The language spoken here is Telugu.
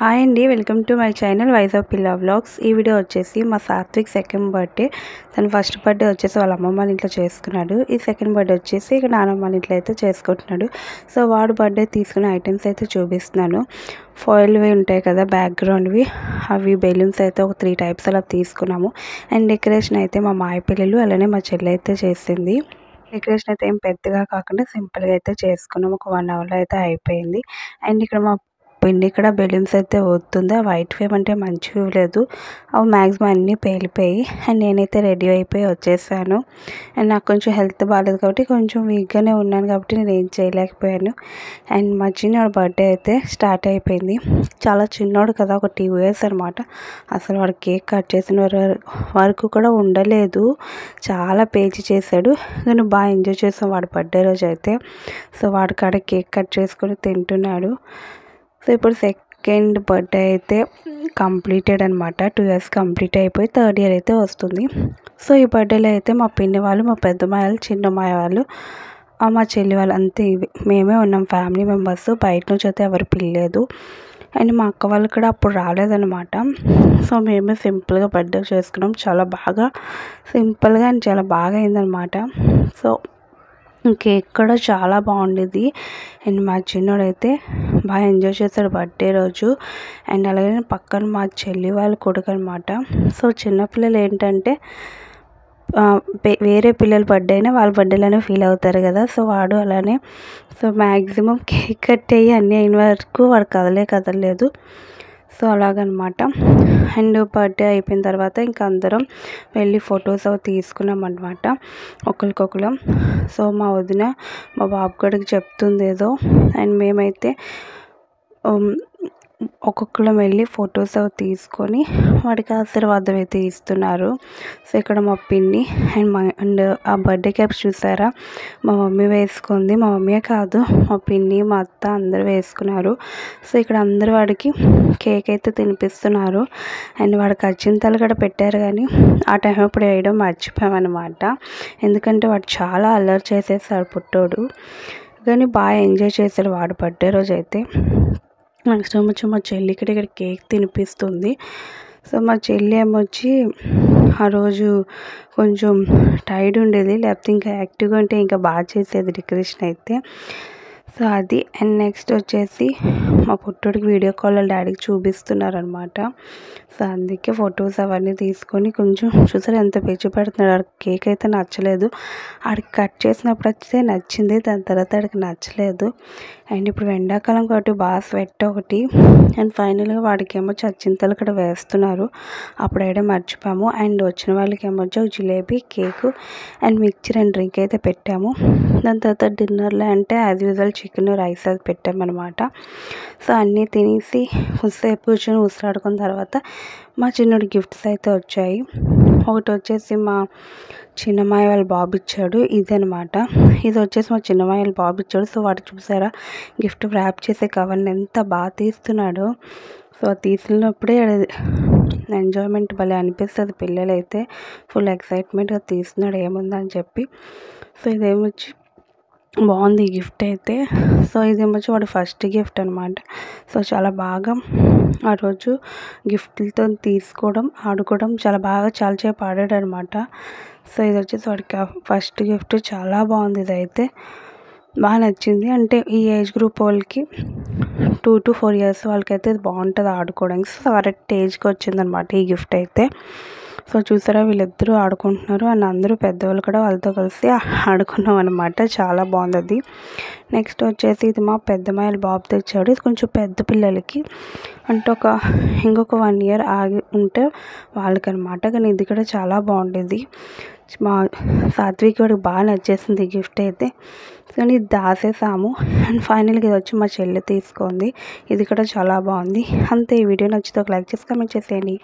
హాయ్ అండి. వెల్కమ్ టు మై ఛానల్ వైస్ ఆఫ్ పిల్ల వ్లాగ్స్. ఈ వీడియో వచ్చేసి మా సాత్విక్ సెకండ్ బర్త్డే. తను ఫస్ట్ బర్త్డే వచ్చేసి వాళ్ళ అమ్మమ్మ వాళ్ళ ఇంట్లో చేసుకున్నాడు. ఈ సెకండ్ బర్త్డే వచ్చేసి ఇక నాన్నమ్మ వాళ్ళ ఇంట్లో అయితే చేసుకుంటున్నాడు. సో వాడు బర్త్డే తీసుకునే ఐటమ్స్ అయితే చూపిస్తున్నాను. ఫాయిల్వి ఉంటాయి కదా బ్యాక్గ్రౌండ్వి, అవి బెలూన్స్ అయితే ఒక 3 టైప్స్ అలా తీసుకున్నాము. అండ్ డెకరేషన్ అయితే మా మాయ పిల్లలు అలానే మా చెల్లి అయితే చేసింది. డెకరేషన్ అయితే ఏం పెద్దగా కాకుండా సింపుల్గా అయితే చేసుకున్నాం. ఒక 1 అవర్లో అయితే అయిపోయింది. అండ్ ఇక్కడ మా పిన్ని ఇక్కడ బెలూన్స్ అయితే ఊదుతుంది. ఆ వైట్‌వి ఏమంటే మంచివి లేదు. అవి మ్యాక్సిమం అన్నీ పేలిపోయి. అండ్ నేనైతే రెడీ అయిపోయి వచ్చేసాను. అండ్ నాకు కొంచెం హెల్త్ బాలేదు కాబట్టి కొంచెం వీక్‌గానే ఉన్నాను కాబట్టి నేనేం చేయలేకపోయాను. అండ్ మా చిన్నోడి బర్త్డే అయితే స్టార్ట్ అయిపోయింది. చాలా చిన్నోడు కదా, ఒక 2 ఇయర్స్ అనమాట. అసలు వాడు కేక్ కట్ చేసిన వరకు కూడా ఉండలేదు. చాలా పేచి చేశాడు. కానీ బాగా ఎంజాయ్ చేసాం వాడి బర్త్డే రోజు అయితే. సో వాడి కాడ కేక్ కట్ చేసుకొని తింటున్నాడు. సో ఇప్పుడు సెకండ్ బర్త్డే అయితే కంప్లీటెడ్ అనమాట. 2 ఇయర్స్ కంప్లీట్ అయిపోయి 3rd ఇయర్ అయితే వస్తుంది. సో ఈ బర్త్డేలో అయితే మా పిన్ని వాళ్ళు, మా పెద్దమ్మాయి వాళ్ళు, చిన్నమ్మాయి వాళ్ళు, మా చెల్లి వాళ్ళు అంతే మేమే ఉన్నాం ఫ్యామిలీ మెంబర్స్. బయట నుంచి అయితే ఎవరు పిలలేదు. అండ్ మా అక్క వాళ్ళు కూడా అప్పుడు రాలేదనమాట. సో మేమే సింపుల్గా బర్త్డే చేసుకున్నాం. చాలా బాగా సింపుల్గా అండ్ చాలా బాగా అయిందనమాట. సో కేక్ కూడా చాలా బాగుండేది. అండ్ మా చిన్నోడైతే బాగా ఎంజాయ్ చేశాడు బర్త్డే రోజు. అండ్ అలాగే పక్కన మా చెల్లి వాళ్ళ కొడుకు అనమాట. సో చిన్నపిల్లలు ఏంటంటే వేరే పిల్లల బర్త్డే అయినా వాళ్ళ బర్త్డేలోనే ఫీల్ అవుతారు కదా. సో వాడు అలానే. సో మ్యాక్సిమం కేక్ కట్ అయ్యి అన్నీ అయిన వరకు వాడు కదలలేదు. సో అలాగనమాట. అండ్ బర్త్డే అయిపోయిన తర్వాత ఇంకా అందరం వెళ్ళి ఫొటోస్ అవి తీసుకున్నాం అనమాట ఒకరికొకరం. సో మా వదిన మా బాబు గడికి చెప్తుంది ఏదో. అండ్ మేమైతే ఒక్కొక్కరం వెళ్ళి ఫొటోస్ అవి తీసుకొని వాడికి ఆశీర్వాదం అయితే ఇస్తున్నారు. సో ఇక్కడ మా పిన్ని అండ్ ఆ బర్త్డే క్యాప్స్ చూసారా, మా మమ్మీ వేసుకుంది. మా మమ్మీయే కాదు, మా పిన్ని, మా అత్త అందరూ వేసుకున్నారు. సో ఇక్కడ అందరూ వాడికి కేక్ అయితే తినిపిస్తున్నారు. అండ్ వాడికి అచ్చింతలు కూడా పెట్టారు కానీ ఆ టైం అప్పుడు వేయడం మర్చిపోయామన్నమాట. ఎందుకంటే వాడు చాలా అల్లరి చేసేసాడు పుట్టోడు. కానీ బాగా ఎంజాయ్ చేశాడు వాడు బర్త్డే రోజు అయితే. నెక్స్ట్ వచ్చి మా చెల్లి ఇక్కడ కేక్ తినిపిస్తుంది. సో మా చెల్లి ఏమొచ్చి ఆ రోజు కొంచెం టైర్డ్ ఉండేది, లేకపోతే ఇంకా యాక్టివ్గా ఉంటే ఇంకా బాగా చేసేది డెకరేషన్ అయితే. సో అది. అండ్ నెక్స్ట్ వచ్చేసి మా పుట్టోడికి వీడియో కాల్ వాళ్ళ డాడీకి చూపిస్తున్నారనమాట. సో అందుకే ఫొటోస్ అవన్నీ తీసుకొని కొంచెం చూసారు ఎంత పిచ్చి పెడుతున్నాడు. ఆడికి కేక్ అయితే నచ్చలేదు. ఆడికి కట్ చేసినప్పుడు అయితే నచ్చింది, దాని తర్వాత ఆడికి నచ్చలేదు. అండ్ ఇప్పుడు ఎండాకాలం కాబట్టి బాగా స్వెట్ ఒకటి. అండ్ ఫైనల్గా వాడికి ఏమో అచ్చింతలు కూడా వేస్తున్నారు. అప్పుడు వేయడం మర్చిపోయాము. అండ్ వచ్చిన వాళ్ళకి ఏమొచ్చో jalebi, cake and mixture and drink అయితే పెట్టాము. దాని తర్వాత డిన్నర్లో అంటే యాజ్ యూజువల్ చికెన్ రైస్ అది పెట్టామన్నమాట. సో అన్నీ తినేసి కొద్దిసేపు కూర్చొని ఊసలాడుకున్న తర్వాత మా చిన్నోడి గిఫ్ట్స్ అయితే వచ్చాయి. ఒకటి వచ్చేసి మా చిన్నమ్మాయి వాళ్ళ బాబు ఇచ్చాడు, ఇదనమాట. ఇది వచ్చేసి మా చిన్నమ్మాయి వాళ్ళ బాబు ఇచ్చాడు. సో వాడు చూసారా గిఫ్ట్ ర్యాప్ చేసే కవర్ని ఎంత బాగా తీస్తున్నాడో. సో తీసినప్పుడే ఎంజాయ్మెంట్ భలే అనిపిస్తుంది. పిల్లలైతే ఫుల్ ఎక్సైట్మెంట్గా తీస్తున్నాడు ఏముందని చెప్పి. సో ఇదేమొచ్చి బాగుంది ఈ గిఫ్ట్ అయితే. సో ఇదేమొచ్చి వాడు ఫస్ట్ గిఫ్ట్ అనమాట. సో చాలా బాగా ఆ రోజు గిఫ్ట్లతో తీసుకోవడం, ఆడుకోవడం చాలా బాగా చాలాసేపు ఆడాడు అనమాట. సో ఇది వచ్చేసి వాడికి ఫస్ట్ గిఫ్ట్. చాలా బాగుంది ఇదైతే, బాగా నచ్చింది. అంటే ఈ ఏజ్ గ్రూప్ వాళ్ళకి 2 to 4 ఇయర్స్ వాళ్ళకైతే ఇది బాగుంటుంది ఆడుకోవడానికి. సో కరెక్ట్ ఏజ్కి వచ్చిందనమాట ఈ గిఫ్ట్ అయితే. సో చూసారా వీళ్ళిద్దరూ ఆడుకుంటున్నారు. అండ్ అందరూ పెద్దవాళ్ళు కూడా వాళ్ళతో కలిసి ఆడుకున్నాం అనమాట. చాలా బాగుంది అది. నెక్స్ట్ వచ్చేసి ఇది మా పెద్దమ్మాయిల బాబు తెచ్చాడు. ఇది కొంచెం పెద్ద పిల్లలకి, అంటే ఇంకొక 1 ఇయర్ ఆగి ఉంటే వాళ్ళకనమాట. కానీ ఇది కూడా చాలా బాగుండేది. మా సాత్విక్ వాడికి బాగా నచ్చేసింది ఈ గిఫ్ట్ అయితే. కానీ ఇది దాసేసాము. అండ్ ఫైనల్గా ఇది వచ్చి మా చెల్లి తీసుకుంది. ఇది కూడా చాలా బాగుంది. అంతే. ఈ వీడియో నచ్చితే ఒక లైక్ చేసి కామెంట్ చేసేయండి.